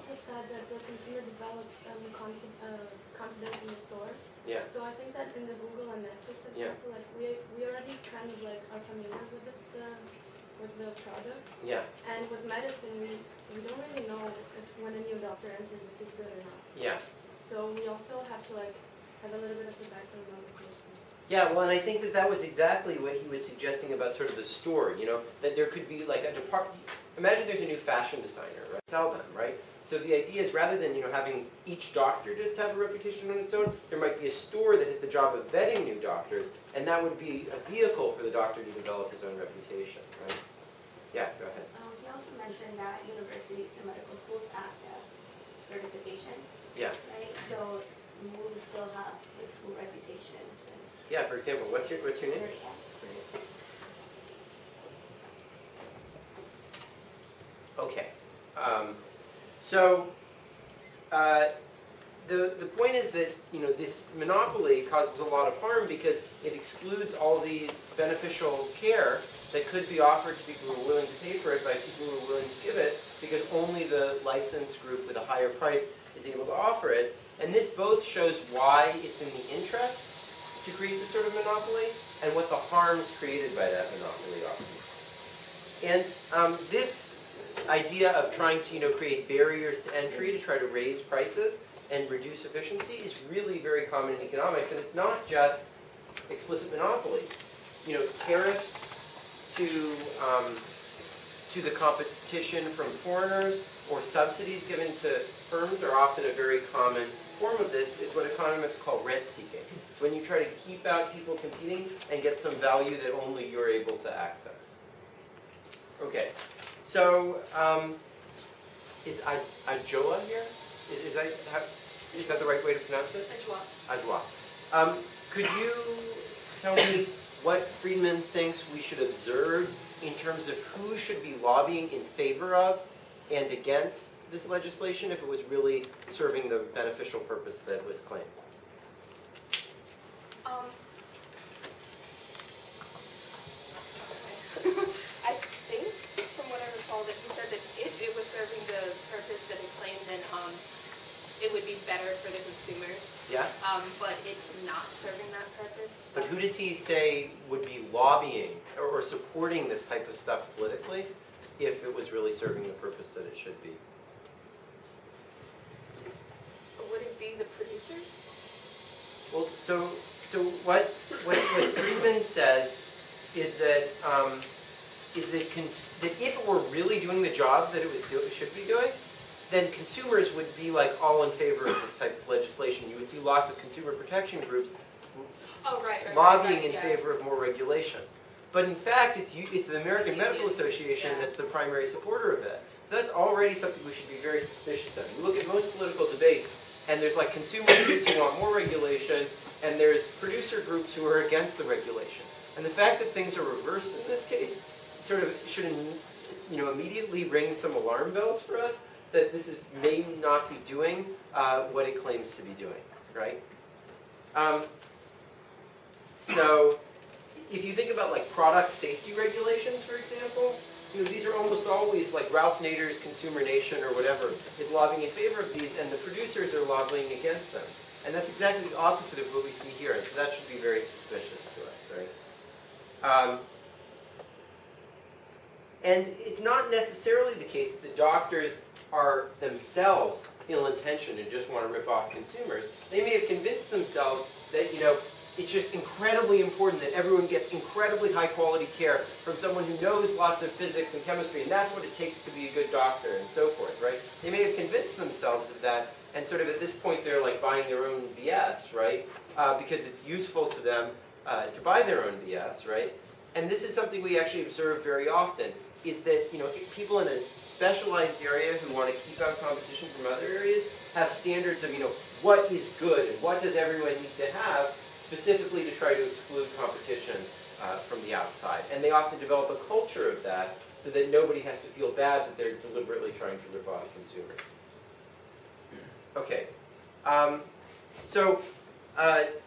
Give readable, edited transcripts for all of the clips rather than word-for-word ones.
also said that the consumer develops confidence in the store. Yeah. So I think that in the Google and Netflix example, like we already kind of like are familiar with the product. Yeah. And with medicine, we don't really know if when a new doctor enters if it's good or not. Yeah. So we also have to like have a little bit of the background on the person. Yeah, well, and I think that was exactly what he was suggesting about sort of the store, you know, that there could be like a department. Imagine there's a new fashion designer, right? Sell them, right? So the idea is rather than, you know, having each doctor just have a reputation on its own, there might be a store that has the job of vetting new doctors, and that would be a vehicle for the doctor to develop his own reputation, right? Yeah, go ahead. He also mentioned that universities and medical schools act as certification. Yeah. Right? So we will still have like school reputations. And yeah, for example, what's your name? Okay. The point is that, you know, this monopoly causes a lot of harm because it excludes all these beneficial care that could be offered to people who are willing to pay for it by people who are willing to give it, because only the licensed group with a higher price is able to offer it. And this both shows why it's in the interest to create this sort of monopoly and what the harms created by that monopoly are. And this idea of trying to, you know, create barriers to entry to try to raise prices and reduce efficiency is really very common in economics, and it's not just explicit monopolies. You know, tariffs to the competition from foreigners or subsidies given to firms are often a very common form of this. It's what economists call rent seeking. It's when you try to keep out people competing and get some value that only you're able to access. Okay, so is Ajoa here? Is that the right way to pronounce it? Ajoa. Could you tell me what Friedman thinks we should observe in terms of who should be lobbying in favor of and against this legislation if it was really serving the beneficial purpose that was claimed? I think, from what I recall, that he said that if it was serving the purpose that it claimed, then it would be better for the consumers. Yeah. But it's not serving that purpose. But who does he say would be lobbying or supporting this type of stuff politically if it was really serving the purpose that it should be? Would it be the producers? Well, so what Friedman says is that that if it were really doing the job that it should be doing, then consumers would be like all in favor of this type of legislation. You would see lots of consumer protection groups lobbying in favor of more regulation. But in fact, it's the American Medical Association that's the primary supporter of it. So that's already something we should be very suspicious of. You look at most political debates, and there's like consumer groups who want more regulation, and there's producer groups who are against the regulation. And the fact that things are reversed in this case sort of should, you know, immediately ring some alarm bells for us that this may not be doing what it claims to be doing, right? So if you think about like product safety regulations, for example, you know, these are almost always like Ralph Nader's Consumer Nation or whatever is lobbying in favor of these, and the producers are lobbying against them. And that's exactly the opposite of what we see here, and so that should be very suspicious to us, right? And it's not necessarily the case that the doctors are themselves ill-intentioned and just want to rip off consumers. They may have convinced themselves that, you know, it's just incredibly important that everyone gets incredibly high-quality care from someone who knows lots of physics and chemistry, and that's what it takes to be a good doctor, and so forth, right? They may have convinced themselves of that, and sort of at this point they're like buying their own BS, right? Because it's useful to them to buy their own BS, right? And this is something we actually observe very often, is that, you know, people in a specialized area who want to keep out competition from other areas have standards of, you know, what is good and what does everyone need to have, specifically to try to exclude competition from the outside. And they often develop a culture of that so that nobody has to feel bad that they're deliberately trying to rip off consumers. Okay.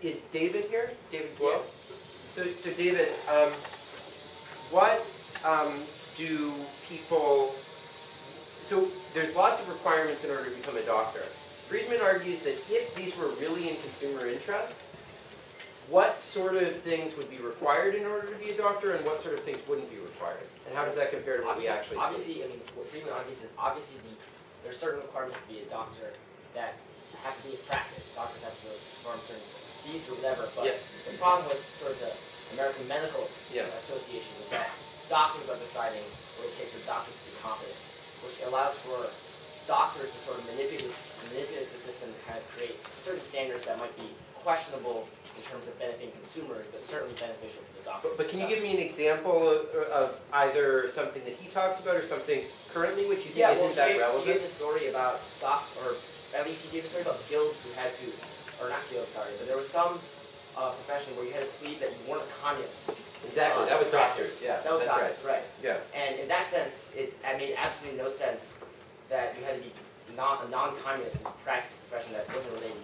Is David here? David Weyl? So David, what do people so there's lots of requirements in order to become a doctor. Friedman argues that if these were really in consumer interests, what sort of things would be required in order to be a doctor, and what sort of things wouldn't be required? And how does that compare to what we actually see? Obviously, I mean, what Friedman argues is obviously there's certain requirements to be a doctor that have to be in practice. Doctors have to perform certain fees or whatever. But the problem with sort of the American Medical Association is that doctors are deciding what it takes for doctors to be competent, which allows for doctors to sort of manipulate the system to kind of create certain standards that might be questionable in terms of benefiting consumers, but certainly beneficial to the doctor. But can you give me an example of either something that he talks about or something currently which you think isn't that relevant? He gave the story about or at least he gave the story about guilds who had to, or not guilds, sorry, but there was some profession where you had to plead that you weren't a communist. Exactly, that was doctors. Yeah, that was doctors, right? Yeah. And in that sense, it made absolutely no sense that you had to be a non-communist and practice a profession that wasn't related,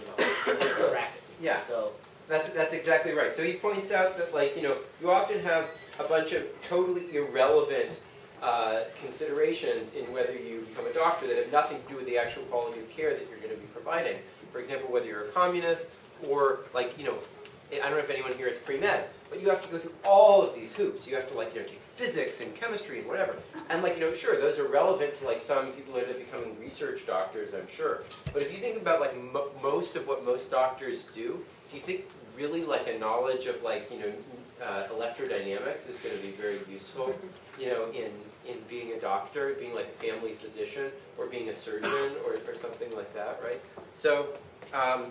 to practice. Yeah. So. That's exactly right. So he points out that, like, you often have a bunch of totally irrelevant considerations in whether you become a doctor that have nothing to do with the actual quality of care that you're going to be providing. For example, whether you're a communist or, like, I don't know if anyone here is pre-med, but you have to go through all of these hoops. You have to, like, take physics and chemistry and whatever. And, like, sure, those are relevant to, like, some people who end up becoming research doctors, I'm sure. But if you think about, like, most of what most doctors do, do you think really, like, a knowledge of, like, electrodynamics is going to be very useful, in being a doctor, being like a family physician, or being a surgeon, or something like that, right? So, a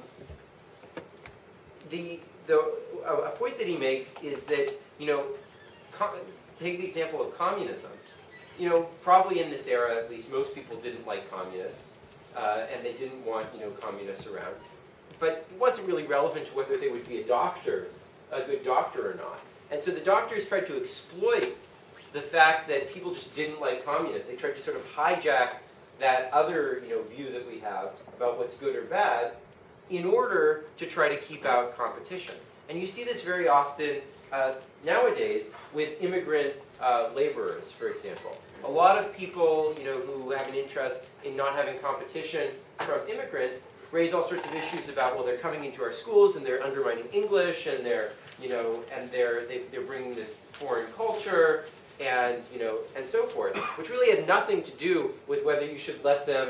point that he makes is that, take the example of communism. Probably in this era, at least, most people didn't like communists, and they didn't want, communists around. But it wasn't really relevant to whether they would be a good doctor or not. And so the doctors tried to exploit the fact that people just didn't like communists. They tried to sort of hijack that other, view that we have about what's good or bad in order to try to keep out competition. And you see this very often nowadays with immigrant laborers, for example. A lot of people, who have an interest in not having competition from immigrants raise all sorts of issues about, well, they're coming into our schools and they're undermining English and they're bringing this foreign culture and and so forth, which really had nothing to do with whether you should let them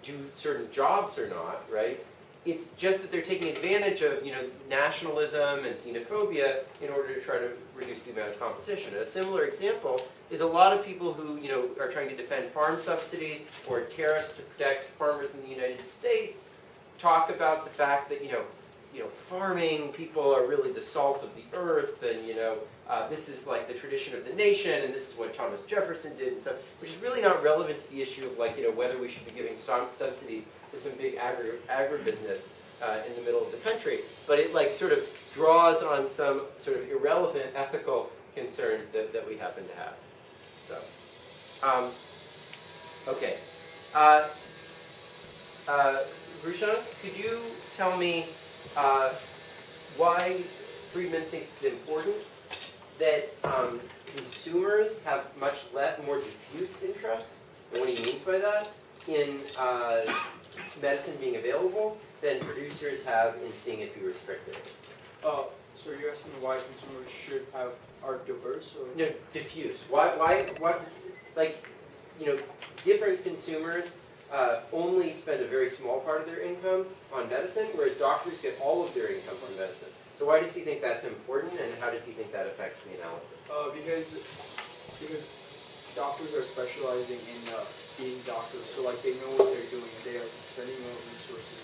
do certain jobs or not, right? It's just that they're taking advantage of nationalism and xenophobia in order to try to reduce the amount of competition. And a similar example is a lot of people who are trying to defend farm subsidies or tariffs to protect farmers in the United States talk about the fact that farming people are really the salt of the earth, and this is like the tradition of the nation, and this is what Thomas Jefferson did and stuff, which is really not relevant to the issue of whether we should be giving some subsidy to some big agribusiness in the middle of the country. But it sort of draws on some sort of irrelevant ethical concerns that we happen to have. So, okay. Rushan, could you tell me why Friedman thinks it's important that consumers have much more diffuse interests, and what he means by that, in medicine being available than producers have in seeing it be restricted? So you're asking why consumers are diverse, or? No, diffuse. Why, different consumers only spend a very small part of their income on medicine, whereas doctors get all of their income from medicine. So why does he think that's important, and how does he think that affects the analysis? Because doctors are specializing in being doctors, so they know what they're doing, and they are spending more resources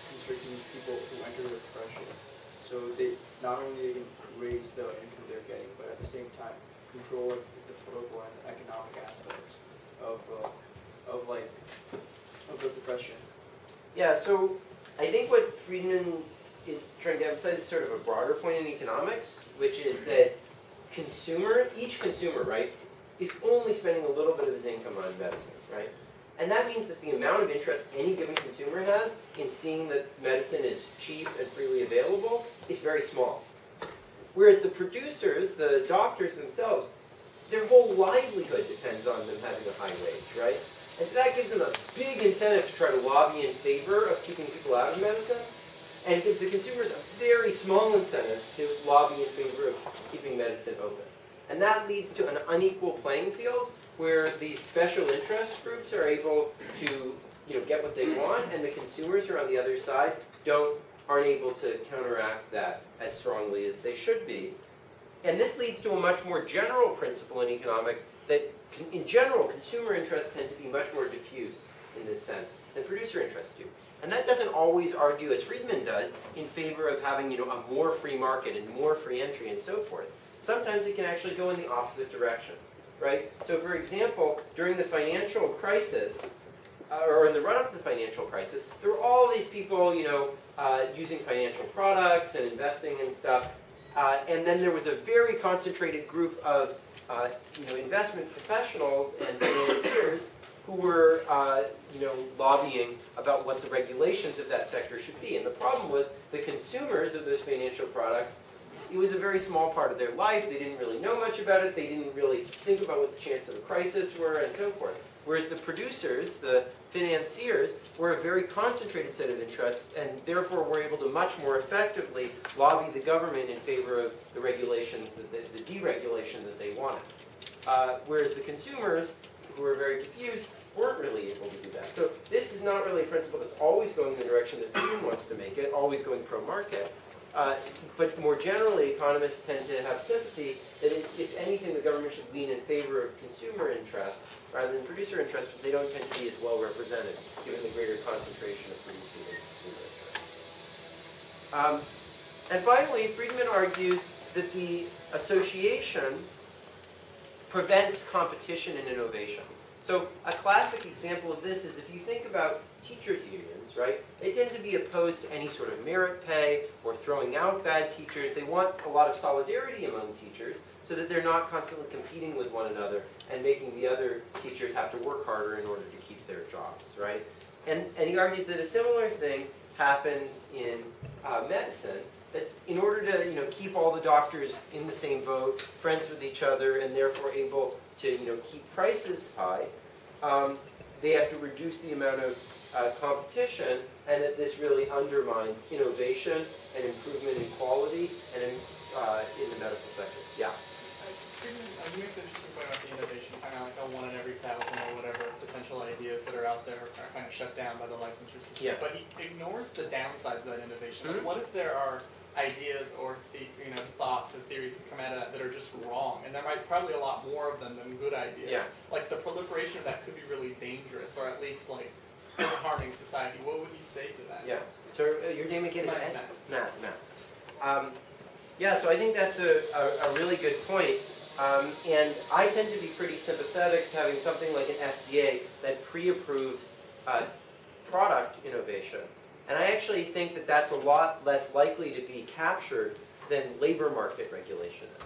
constricting people who enter the profession. So they not only can raise the income they're getting, but at the same time control the political and economic aspects of the profession. Yeah, so I think what Friedman is trying to emphasize is sort of a broader point in economics, which is that each consumer, right, is only spending a little bit of his income on medicine, right? And that means that the amount of interest any given consumer has in seeing that medicine is cheap and freely available is very small. Whereas the producers, the doctors themselves, their whole livelihood depends on them having a high wage, right? And that gives them a big incentive to try to lobby in favor of keeping people out of medicine, and it gives the consumers a very small incentive to lobby in favor of keeping medicine open. And that leads to an unequal playing field where these special interest groups are able to get what they want, and the consumers who are on the other side aren't able to counteract that as strongly as they should be. And this leads to a much more general principle in economics that, in general, consumer interests tend to be much more diffuse in this sense than producer interests do. And that doesn't always argue, as Friedman does, in favor of having a more free market and more free entry and so forth. Sometimes it can actually go in the opposite direction, right? So for example, during the financial crisis, or in the run-up to the financial crisis, there were all these people, using financial products and investing in stuff. And then there was a very concentrated group of investment professionals and financiers who were lobbying about what the regulations of that sector should be. And the problem was the consumers of those financial products, it was a very small part of their life. They didn't really know much about it. They didn't really think about what the chances of a crisis were and so forth. Whereas the producers, the financiers, were a very concentrated set of interests, and therefore were able to much more effectively lobby the government in favor of the regulations, the deregulation that they wanted. Whereas the consumers, who were very diffuse, weren't really able to do that. So this is not really a principle that's always going in the direction that Friedman wants to make it, always going pro-market. But more generally, economists tend to have sympathy that if anything, the government should lean in favor of consumer interests rather than producer interests, because they don't tend to be as well represented, given the greater concentration of producer and consumer interests. And finally, Friedman argues that the association prevents competition and innovation. So a classic example of this is if you think about teachers' unions, right? They tend to be opposed to any sort of merit pay or throwing out bad teachers. They want a lot of solidarity among teachers so that they're not constantly competing with one another and making the other teachers have to work harder in order to keep their jobs, right? And he argues that a similar thing happens in medicine, that in order to keep all the doctors in the same boat, friends with each other, and therefore able to keep prices high, they have to reduce the amount of competition, and that this really undermines innovation and improvement in quality and in the medical sector. Yeah. He makes an interesting point about the innovation, kind of like a 1 in every 1,000 or whatever potential ideas that are out there are kind of shut down by the licensure system. Yeah. But he ignores the downsides of that innovation. Mm-hmm. Like, what if there are ideas or thoughts or theories that come out of that that are just wrong, and there might probably a lot more of them than good ideas. Yeah. Like the proliferation of that could be really dangerous, or at least like harming society. What would he say to that? Yeah. So your name again? Matt. Yeah. So I think that's a really good point. And I tend to be pretty sympathetic to having something like an FDA that pre-approves product innovation. And I actually think that that's a lot less likely to be captured than labor market regulation is.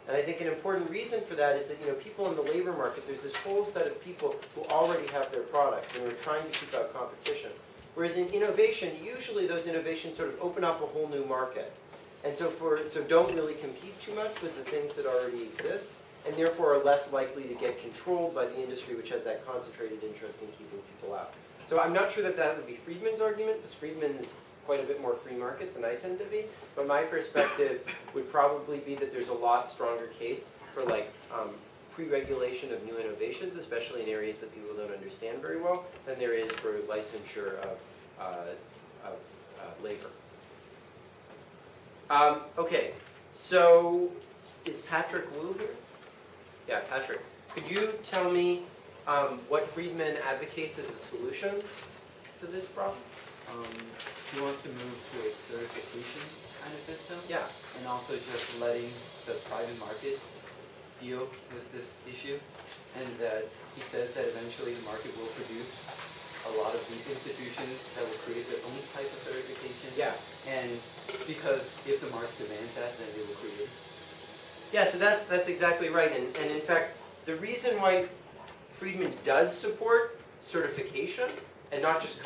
And I think an important reason for that is that people in the labor market, there's this whole set of people who already have their products and we're trying to keep out competition. Whereas in innovation, usually those innovations sort of open up a whole new market. And so don't really compete too much with the things that already exist, and therefore are less likely to get controlled by the industry, which has that concentrated interest in keeping people out. So I'm not sure that that would be Friedman's argument, because Friedman is quite a bit more free market than I tend to be. But my perspective would probably be that there's a lot stronger case for pre-regulation of new innovations, especially in areas that people don't understand very well, than there is for licensure of labor. Okay, so is Patrick Wu here? Yeah, Patrick. Could you tell me what Friedman advocates as the solution to this problem? He wants to move to a certification kind of system. Yeah. And also just letting the private market deal with this issue. And that he says that eventually the market will produce a lot of these institutions that will create their own type of certification. Yeah. And because if the market demands that, then they will create it. Yeah, so that's exactly right. And in fact, the reason why Friedman does support certification and not just